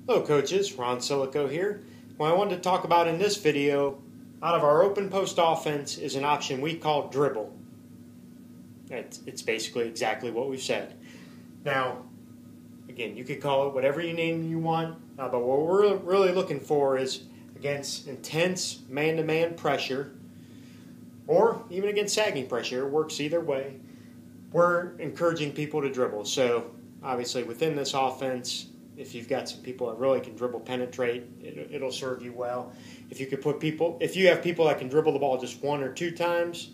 Hello coaches, Ron Siliko here. What I wanted to talk about in this video out of our open post offense is an option we call Dribble. It's basically exactly what we've said. Now, again, you could call it whatever name you want, but what we're really looking for is against intense man-to-man pressure or even against sagging pressure. It works either way. We're encouraging people to dribble. So obviously within this offense, if you've got some people that really can dribble penetrate, it'll serve you well. If you have people that can dribble the ball just one or two times,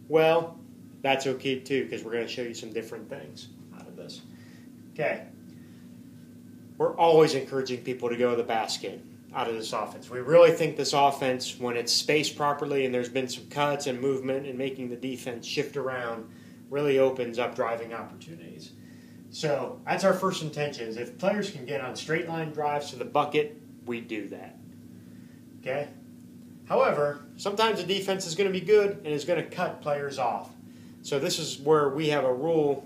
well, that's okay too, because we're going to show you some different things out of this. Okay. We're always encouraging people to go to the basket out of this offense. We really think this offense, when it's spaced properly and there's been some cuts and movement and making the defense shift around, really opens up driving opportunities. So that's our first intention, is if players can get on straight line drives to the bucket, we do that. Okay? However, sometimes the defense is going to be good and is going to cut players off. So this is where we have a rule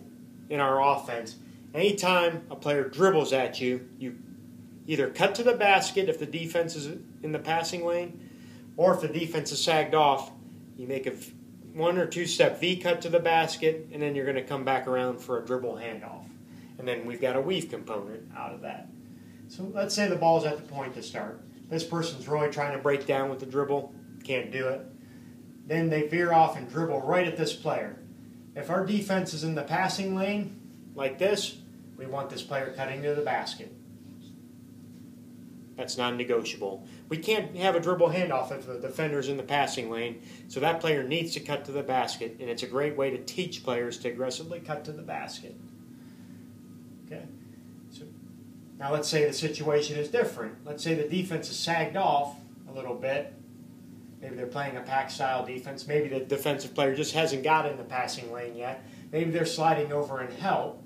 in our offense. Anytime a player dribbles at you, you either cut to the basket if the defense is in the passing lane, or if the defense is sagged off, you make a one or two step V cut to the basket, and then you're going to come back around for a dribble handoff. And then we've got a weave component out of that. So let's say the ball's at the point to start. This person's really trying to break down with the dribble, can't do it. Then they veer off and dribble right at this player. If our defense is in the passing lane, like this, we want this player cutting to the basket. That's non-negotiable. We can't have a dribble handoff if the defender's in the passing lane, so that player needs to cut to the basket, and it's a great way to teach players to aggressively cut to the basket. Okay. So now let's say the situation is different. Let's say the defense is sagged off a little bit. Maybe they're playing a pack-style defense. Maybe the defensive player just hasn't got in the passing lane yet. Maybe they're sliding over and help.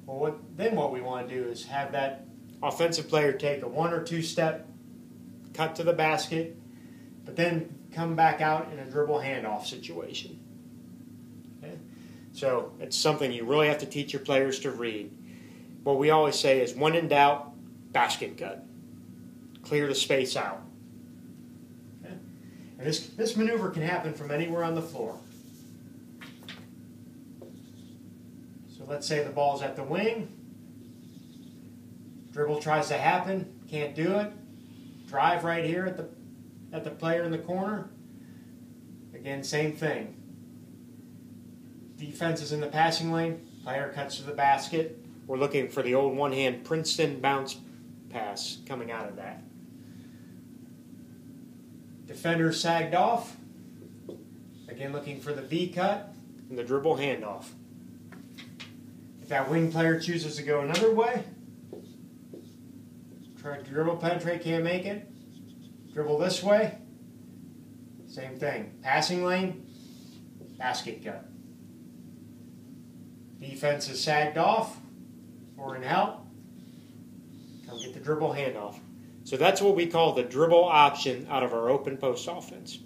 Well, then what we want to do is have that offensive player take a one or two step cut to the basket, but then come back out in a dribble handoff situation. Okay? So it's something you really have to teach your players to read. What we always say is, when in doubt, basket cut. Clear the space out. Okay? And this maneuver can happen from anywhere on the floor. So let's say the ball's at the wing. Dribble tries to happen, can't do it. Drive right here at the player in the corner. Again, same thing. Defense is in the passing lane, player cuts to the basket. We're looking for the old one-hand Princeton bounce pass coming out of that. Defender sagged off. Again, looking for the V cut and the dribble handoff. If that wing player chooses to go another way, try to dribble, penetrate, can't make it. Dribble this way. Same thing. Passing lane, basket cut. Defense is sagged off or in help. Come get the dribble handoff. So that's what we call the dribble option out of our open post offense.